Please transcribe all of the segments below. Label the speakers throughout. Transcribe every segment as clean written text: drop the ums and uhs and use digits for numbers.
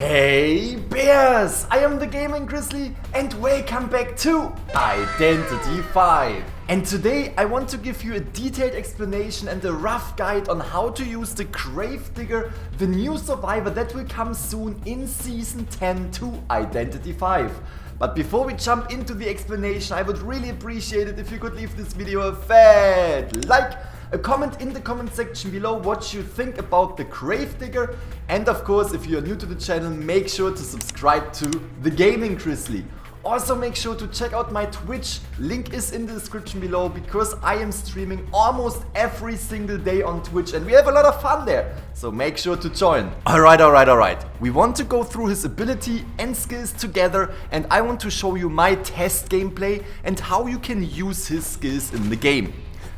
Speaker 1: Hey bears! I am the Gaming-Grizzly and welcome back to Identity 5. And today I want to give you a detailed explanation and a rough guide on how to use the Gravedigger, the new survivor that will come soon in Season 10 to Identity 5. But before we jump into the explanation, I would really appreciate it if you could leave this video a fat like, a comment in the comment section below what you think about the Gravedigger, and of course if you are new to the channel, make sure to subscribe to the Gaming-Grizzly. Also make sure to check out my Twitch, link is in the description below, because I am streaming almost every single day on Twitch and we have a lot of fun there, so make sure to join. Alright. We want to go through his ability and skills together, and I want to show you my test gameplay and how you can use his skills in the game.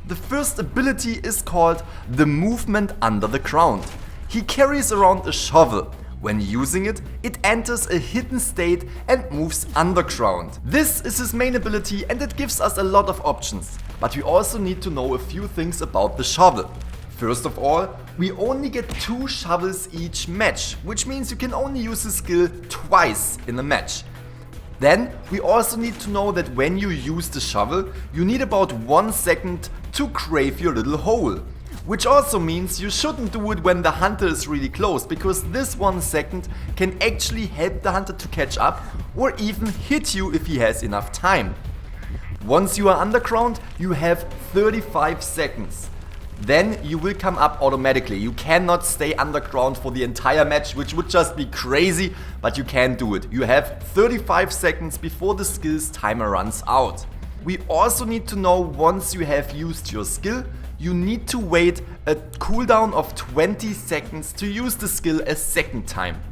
Speaker 1: The first ability is called the movement under the ground. He carries around a shovel. When using it, it enters a hidden state and moves underground. This is his main ability and it gives us a lot of options. But we also need to know a few things about the shovel. First of all, we only get 2 shovels each match, which means you can only use the skill twice in a match. Then we also need to know that when you use the shovel, you need about 1 second to grave your little hole. Which also means you shouldn't do it when the hunter is really close, because this 1 second can actually help the hunter to catch up or even hit you if he has enough time. Once you are underground, you have 35 seconds. Then you will come up automatically. You cannot stay underground for the entire match, which would just be crazy, but you can do it. You have 35 seconds before the skill's timer runs out. We also need to know, once you have used your skill, you need to wait a cooldown of 20 seconds to use the skill a second time.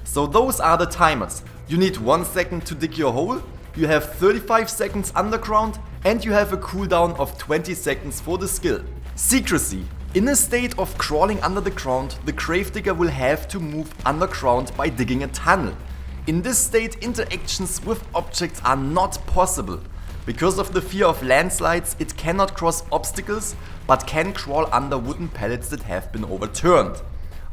Speaker 1: So those are the timers. You need 1 second to dig your hole, you have 35 seconds underground, and you have a cooldown of 20 seconds for the skill. Secrecy. In a state of crawling under the ground, the Gravedigger will have to move underground by digging a tunnel. In this state, interactions with objects are not possible. Because of the fear of landslides, it cannot cross obstacles, but can crawl under wooden pallets that have been overturned.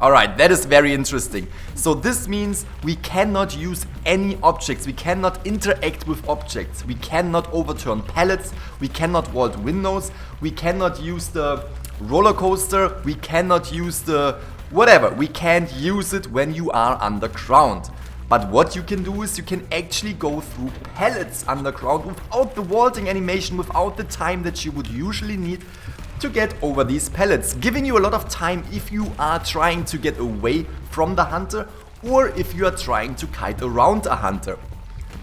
Speaker 1: Alright, that is very interesting. So this means we cannot use any objects, we cannot interact with objects, we cannot overturn pallets, we cannot vault windows, we cannot use the roller coaster, we cannot use the whatever, we can't use it when you are underground. But what you can do is you can actually go through pallets underground without the vaulting animation, without the time that you would usually need to get over these pallets, giving you a lot of time if you are trying to get away from the hunter or if you are trying to kite around a hunter.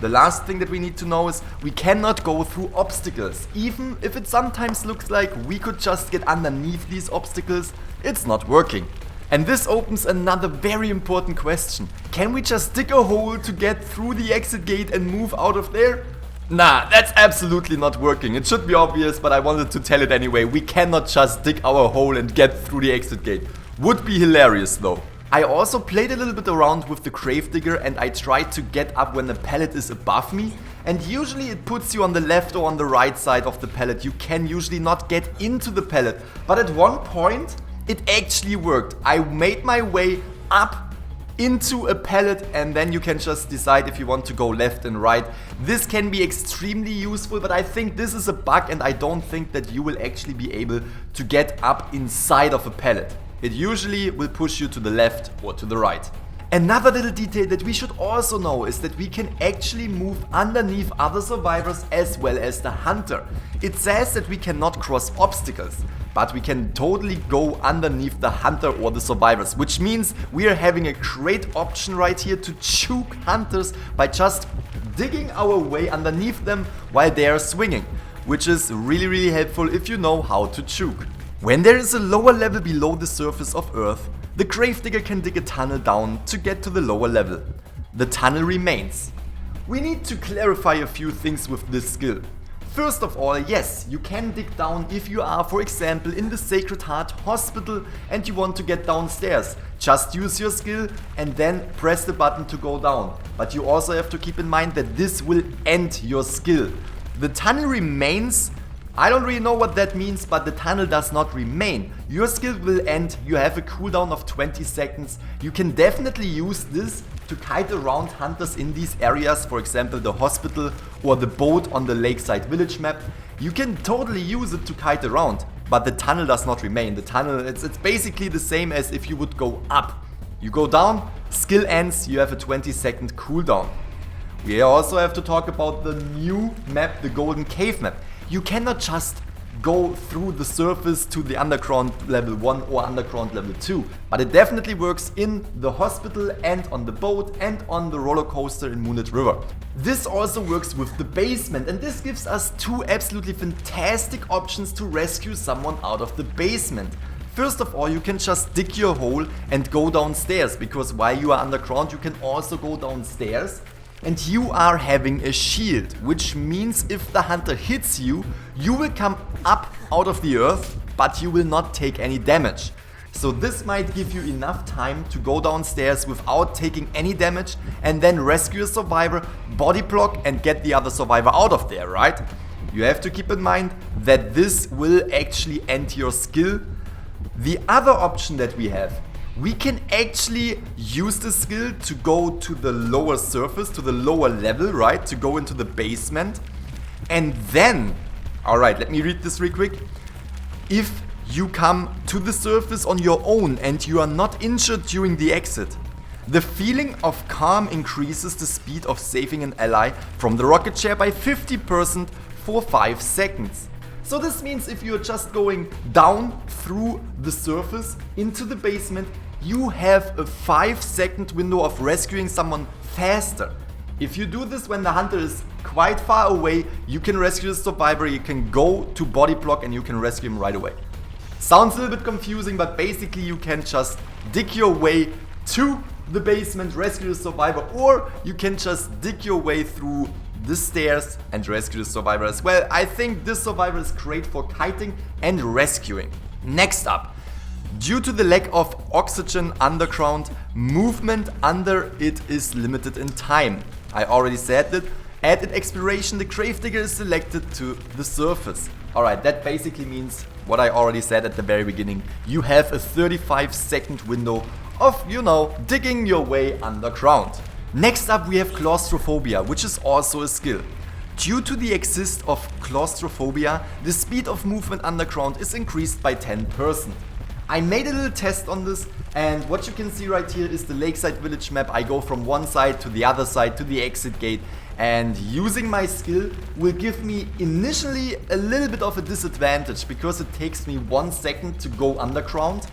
Speaker 1: The last thing that we need to know is we cannot go through obstacles. Even if it sometimes looks like we could just get underneath these obstacles, it's not working. And this opens another very important question. Can we just dig a hole to get through the exit gate and move out of there? Nah, that's absolutely not working. It should be obvious, but I wanted to tell it anyway. We cannot just dig our hole and get through the exit gate. Would be hilarious though. I also played a little bit around with the Gravedigger and I tried to get up when the pallet is above me. And usually it puts you on the left or on the right side of the pallet. You can usually not get into the pallet. But at one point, it actually worked. I made my way up into a pallet and then you can just decide if you want to go left and right. This can be extremely useful, but I think this is a bug and I don't think that you will actually be able to get up inside of a pallet. It usually will push you to the left or to the right. Another little detail that we should also know is that we can actually move underneath other survivors as well as the hunter. It says that we cannot cross obstacles, but we can totally go underneath the hunter or the survivors, which means we are having a great option right here to juke hunters by just digging our way underneath them while they are swinging, which is really helpful if you know how to juke. When there is a lower level below the surface of Earth, the Gravedigger can dig a tunnel down to get to the lower level. The tunnel remains. We need to clarify a few things with this skill. First of all, yes, you can dig down if you are, for example, in the Sacred Heart Hospital and you want to get downstairs. Just use your skill and then press the button to go down. But you also have to keep in mind that this will end your skill. The tunnel remains. I don't really know what that means, but the tunnel does not remain. Your skill will end, you have a cooldown of 20 seconds. You can definitely use this to kite around hunters in these areas, for example the hospital or the boat on the lakeside village map. You can totally use it to kite around, but the tunnel does not remain. The tunnel, it's basically the same as if you would go up. You go down, skill ends, you have a 20-second cooldown. We also have to talk about the new map, the Golden Cave map. You cannot just go through the surface to the underground level 1 or underground level 2, but it definitely works in the hospital and on the boat and on the roller coaster in Moonlit River. This also works with the basement, and this gives us two absolutely fantastic options to rescue someone out of the basement. First of all, you can just dig your hole and go downstairs, because while you are underground you can also go downstairs. And you are having a shield, which means if the hunter hits you, you will come up out of the earth, but you will not take any damage. So this might give you enough time to go downstairs without taking any damage and then rescue a survivor, body block and get the other survivor out of there, right? You have to keep in mind that this will actually end your skill. The other option that we have, we can actually use the skill to go to the lower surface, to the lower level, right? To go into the basement. And then, alright, let me read this real quick. If you come to the surface on your own and you are not injured during the exit, the feeling of calm increases the speed of saving an ally from the rocket chair by 50% for 5 seconds. So this means if you're just going down through the surface into the basement, you have a 5-second window of rescuing someone faster. If you do this when the hunter is quite far away, you can rescue the survivor, you can go to body block and you can rescue him right away. Sounds a little bit confusing, but basically you can just dig your way to the basement, rescue the survivor, or you can just dig your way through the stairs and rescue the survivor as well. I think this survivor is great for kiting and rescuing. Next up, due to the lack of oxygen underground, movement under it is limited in time. I already said that. At its expiration, the gravedigger is selected to the surface. Alright, that basically means what I already said at the very beginning. You have a 35-second window of, digging your way underground. Next up we have claustrophobia, which is also a skill. Due to the exist of claustrophobia, the speed of movement underground is increased by 10%. I made a little test on this, and what you can see right here is the lakeside village map. I go from one side to the other side to the exit gate, and using my skill will give me initially a little bit of a disadvantage because it takes me 1 second to go underground.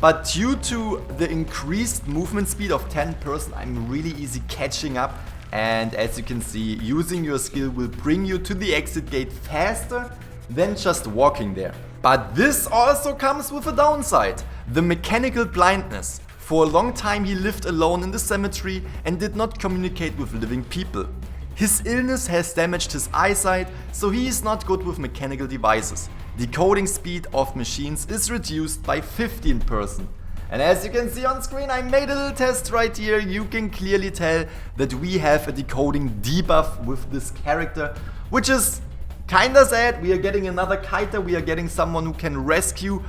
Speaker 1: But due to the increased movement speed of 10%, I'm really easy catching up, and as you can see, using your skill will bring you to the exit gate faster than just walking there. But this also comes with a downside, the mechanical blindness. For a long time he lived alone in the cemetery and did not communicate with living people. His illness has damaged his eyesight, so he is not good with mechanical devices. Decoding speed of machines is reduced by 15%. And as you can see on screen, I made a little test right here. You can clearly tell that we have a decoding debuff with this character, which is kinda sad. We are getting another kiter, we are getting someone who can rescue,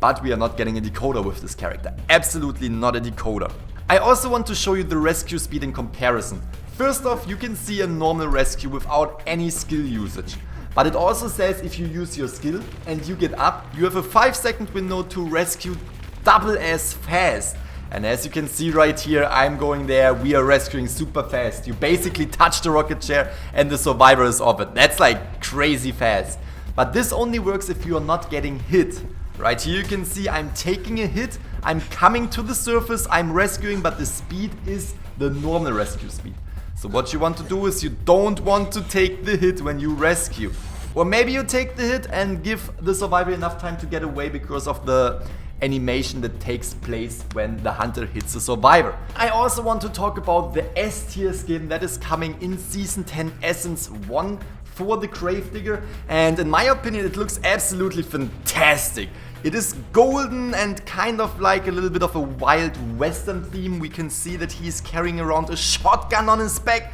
Speaker 1: but we are not getting a decoder with this character. Absolutely not a decoder. I also want to show you the rescue speed in comparison. First off, you can see a normal rescue without any skill usage. But it also says if you use your skill and you get up, you have a 5-second window to rescue double as fast. And as you can see right here, I'm going there, we are rescuing super fast. You basically touch the rocket chair and the survivor is off it. That's like crazy fast. But this only works if you are not getting hit. Right here you can see I'm taking a hit, I'm coming to the surface, I'm rescuing, but the speed is the normal rescue speed. So what you want to do is you don't want to take the hit when you rescue. Or maybe you take the hit and give the survivor enough time to get away because of the animation that takes place when the hunter hits the survivor. I also want to talk about the S tier skin that is coming in Season 10 Essence 1 for the Gravedigger, and in my opinion it looks absolutely fantastic. It is golden and kind of like a little bit of a wild western theme. We can see that he is carrying around a shotgun on his back.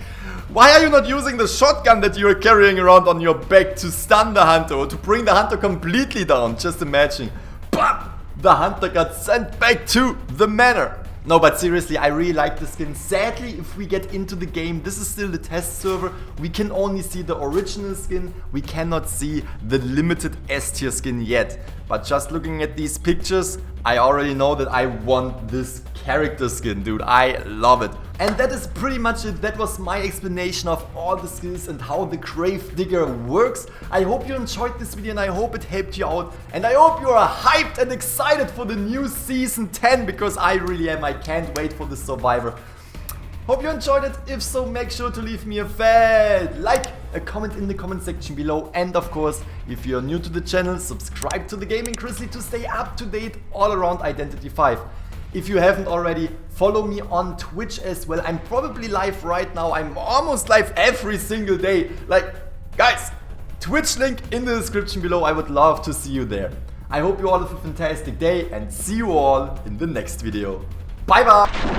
Speaker 1: Why are you not using the shotgun that you are carrying around on your back to stun the hunter or to bring the hunter completely down? Just imagine. But the hunter got sent back to the manor. No, but seriously, I really like the skin. Sadly, if we get into the game, this is still the test server. We can only see the original skin. We cannot see the limited S tier skin yet. But just looking at these pictures, I already know that I want this character skin, dude. I love it. And that is pretty much it. That was my explanation of all the skills and how the Grave Digger works. I hope you enjoyed this video and I hope it helped you out. And I hope you are hyped and excited for the new Season 10, because I really am. I can't wait for the Survivor. Hope you enjoyed it. If so, make sure to leave me a fat like, a comment in the comment section below, and of course, if you're new to the channel, subscribe to the Gaming-Grizzly to stay up to date all around Identity V. If you haven't already, follow me on Twitch as well. I'm probably live right now. I'm almost live every single day. Like, guys, Twitch link in the description below. I would love to see you there. I hope you all have a fantastic day and see you all in the next video. Bye bye!